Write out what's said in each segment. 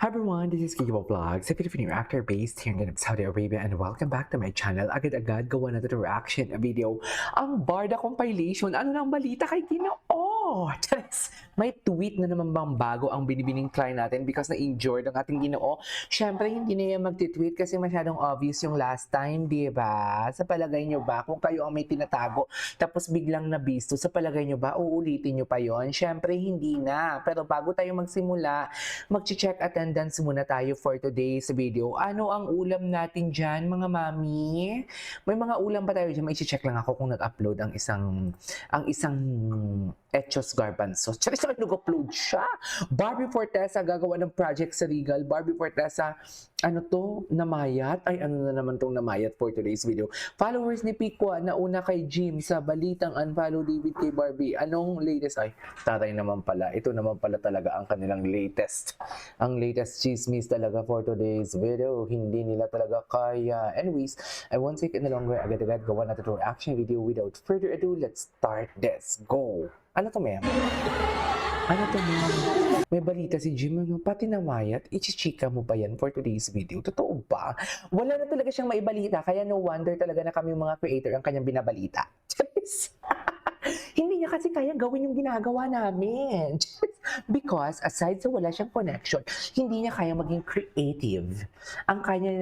Hi everyone, this is Kiko Vlogs, a Filipino actor based here in Saudi Arabia, and welcome back to my channel. Agad-agad gawa na ito reaction video. Ang Barda compilation, ano nang balita kay Ginoo? Yes. May tweet na naman bang bago ang binibining client natin because na-injured ang ating Ginoo? Siyempre, hindi na yan magtitweet kasi masyadong obvious yung last time, di ba? Sa palagay nyo ba, kung kayo ang may tinatago, tapos biglang nabisto, sa palagay nyo ba, uulitin nyo pa yon? Siyempre, hindi na. Pero bago tayo magsimula, mag-check attendance muna tayo for today's video. Ano ang ulam natin dyan, mga mami? May mga ulam ba tayo dyan? May check lang ako kung nag-upload ang isang Echos Garbanzos. Charis naman nag-upload siya. Barbie Fortesa gagawa ng project sa Regal. Barbie Fortesa, ano to? Namayat? Ay, ano na naman tong namayat for today's video. Followers ni Piqua, nauna kay Jim sa balitang unfollow David kay Barbie. Anong latest? Ay, taray naman pala. Ito naman pala talaga ang kanilang latest. Ang latest chismis talaga for today's video. Hindi nila talaga kaya. Anyways, I won't take it any longer. Agad-agad gawa natin itong reaction video. Without further ado, let's start this. Go! Ano to, ma'am? Ano to, ma'am? May balita si Jim, ano? Pati na Mayat, ichichika mo ba yan for today's video? Totoo ba? Wala na talaga siyang maibalita, kaya no wonder talaga na kami mga creator ang kanyang binabalita. Hindi niya kasi kaya gawin yung ginagawa namin. Because aside sa wala siyang connection, hindi niya kaya maging creative. Ang kaya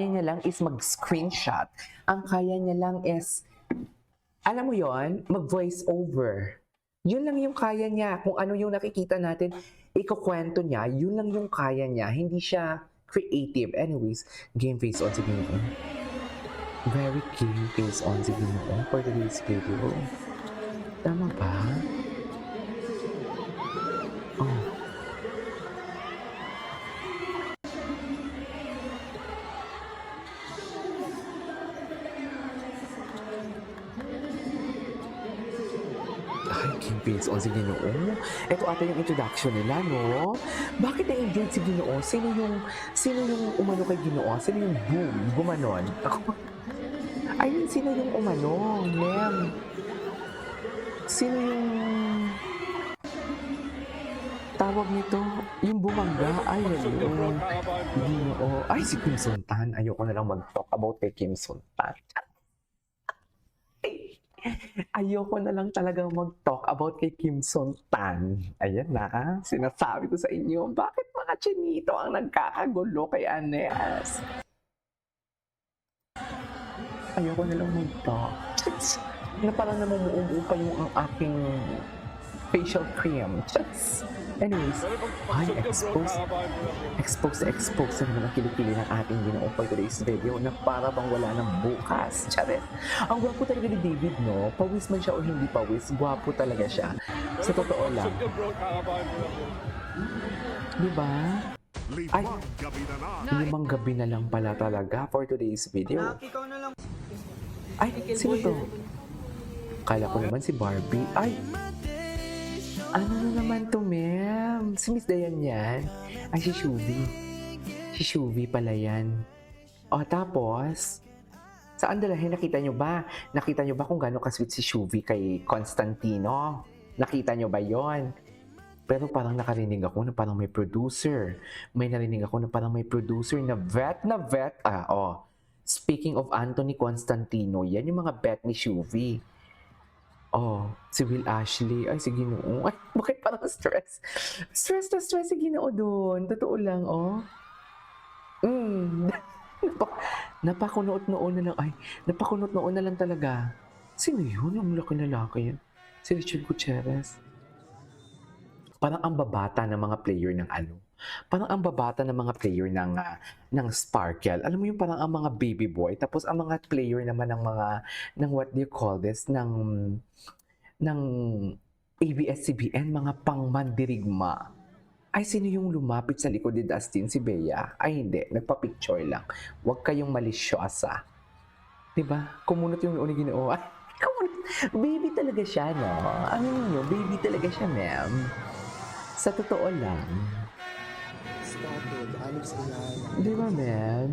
niya lang is mag-screenshot. Ang kaya niya lang is, alam mo yon, mag-voice over. Yun lang yung kaya niya. Kung ano yung nakikita natin, ikukwento niya, yun lang yung kaya niya. Hindi siya creative. Anyways, game face on. Sige mo. Very game face on. Sige mo for today's video. Tama ba? Oh. Game face on si Ginoo. Ito ata yung introduction nila, no? Bakit na-enjoy si Ginoo? Sino yung umano kay Ginoo? Sino yung boom? Gumanon? I mean, sino yung umano, ma'am? Sino yung tawag nito? Yung bumangga? Ay, hello. Ginoo. Ay, si Kim Sultan. Ayoko na lang mag-talk about kay Kim Sultan. Ayoko na lang talagang mag-talk about kay Kim Sultan. Ayan na, sinasabi ko sa inyo, bakit mga chinito ang nagkakagulo kay Anes? Ayoko na lang mag-talk. Na parang namumuo pa yung ang aking facial cream. Anyways, ay, expose na naman ang kilikili ng ating Ginoo for today's video na para bang wala ng bukas. Charet. Ang gwapo talaga ni David, no? Pawis man siya o hindi pawis, gwapo talaga siya. Sa totoo lang. Diba? Ay, limang gabi na lang pala talaga for today's video. Ay, sino to? Kala ko naman si Barbie. Ay, ano na naman to, ma'am? Si Miss Dayan yan? Ay, si Shuvi. Si Shuvi pala yan. O, tapos, saan dalahin? Nakita nyo ba? Nakita nyo ba kung gano'ng kasweet si Shuvi kay Constantino? Nakita nyo ba yon? Pero parang nakarinig ako na parang may producer. May narinig ako na parang may producer na vet. Speaking of Anthony Constantino, yan yung mga vet ni Shuvi. Oh, si Will Ashley. Ay, si Ginoo. Ay, bakit parang stress? Stress si Ginoo doon. Totoo lang, oh. Napakunot-noon na lang. Ay, napakunot-noon na lang talaga. Sino yun? Ang laki-lalaki yan. Si Richard Gutierrez. Parang ang babata ng mga player ng ano. Parang ang babata ng mga player ng Sparkle. Alam mo yung parang ang mga baby boy. Tapos ang mga player naman ng what do you call this? Ng ABS-CBN, mga pangmandirigma. Ay, sino yung lumapit sa likod ni Dustin? Si Bea? Ay, hindi. Nagpa-picture lang. Huwag kayong malisyosa. Diba? Kumunot yung noon ni Ginoo. Ay, kumunot. Baby talaga siya, no? Ano niyo? Baby talaga siya, ma'am. Sa totoo lang. Di ba, ma'am?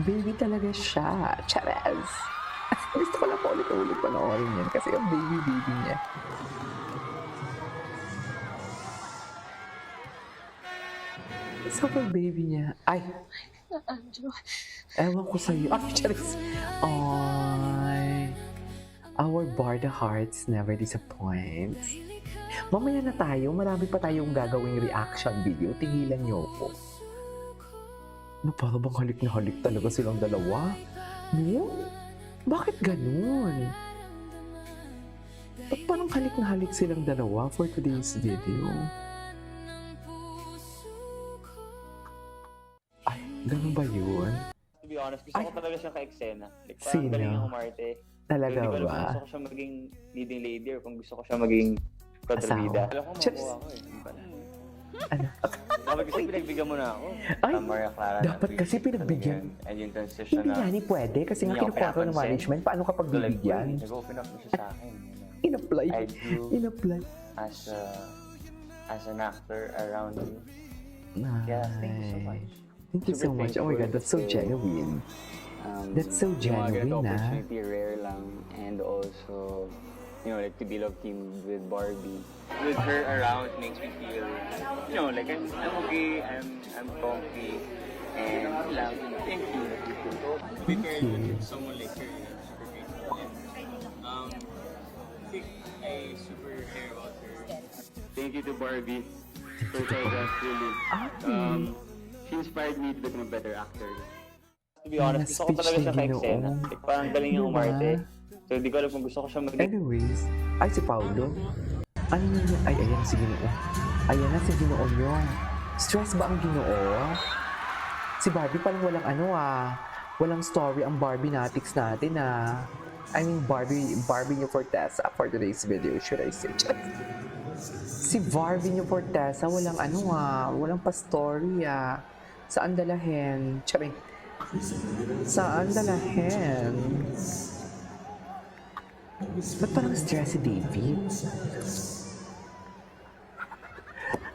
Baby talaga siya. Charez! Gusto ko lang po ulit-ulit panoorin yan kasi yung baby niya. Sobrang baby niya. Ay, Andrew. ewan ko sa'yo. Ay, charis. Ay, our Barda hearts never disappoints. Mamaya na tayo. Marami pa tayong gagawing reaction video. Tingilan niyo ko. No, para bang halik na halik talaga silang dalawa? No? Bakit ganun? Ba't parang halik na halik silang dalawa for today's video? Ay, ganun ba yun? To be honest, gusto Ay. ko talaga siyang ka-eksena. Like, Sino? parang galing niya umarte. Talaga Hindi ko alam ba? kung gusto ko siya maging leading lady or kung gusto ko siya maging kontrabida. Asawa? Alam ko Cheers. makuha ako eh. Hindi pala. Ano? Dapat kasi pinagbigyan mo na ako. Ay, Maria Clara. dapat kasi pinagbigyan. And yung transition Hindi na... nga ni pwede kasi nga Hindi ako kinukuha ko ng pinapansin. management. Paano kapag So, like, bibigyan? nag-open up na siya sa akin. In-apply. I do In-apply. as an actor around you. Nice. Yeah, thank you so much. Thank you so Super much. Oh my thankful God, that's so kasi, genuine. That's so yung mga ganito genuine, ah. opportunity rare lang, and also, like to be love team with Barbie. With her around makes me feel, like I'm okay, I'm comfy, and lang. Thank you. Be paired with someone like her, super grateful. And, I think I super care about her. Thank you to Barbie for us really. She inspired me to become a better actor. To be honest, gusto ko speech talaga ni siyang ka-eksena. Ginoo. Like, parang galing niya Diba? umarte. So, hindi ko alam kung gusto ko siya maging Anyways, ay si Paulo. Ano yun? Ay, ayan si Ginoo. Ayan na si Ginoo nyo. Stress ba ang Ginoo? Si Barbie parang walang walang story ang Barbie Natics natin I mean, Barbie niyo Fortesa for today's video, should I say. Si Barbie niyo Fortesa, walang walang pa-story Saan dalahin? Charing. Saan dalahin? Ba't parang stress si David?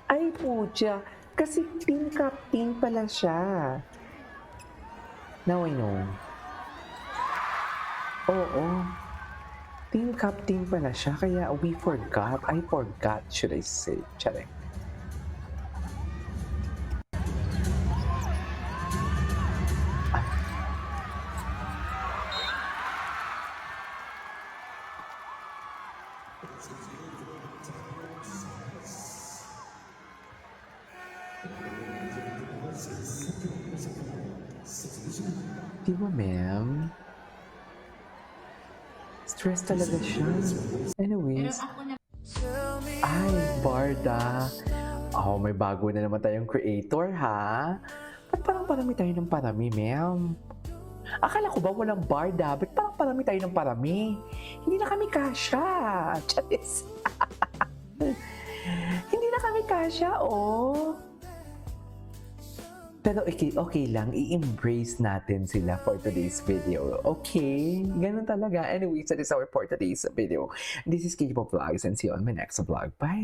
Ay, pucha. Kasi team captain pala siya. Now I know. Oo. Team captain pala siya. Kaya we forgot. I forgot, should I say. Charing. Di ba, ma'am? Stress talaga siya. Anyways. Ay, Barda. Oh, may bago na naman tayong creator, ha? Ba't parang parami tayo ng parami, ma'am? Akala ko ba walang Barda? Ba't parang parami tayo ng parami? Hindi na kami kasya. Charis. Hindi na kami kasya, oh. Pero okay lang, i-embrace natin sila for today's video. Okay? Ganun talaga. Anyways, that is our for today's video. This is K-Pop Vlogs and see you on my next vlog. Bye!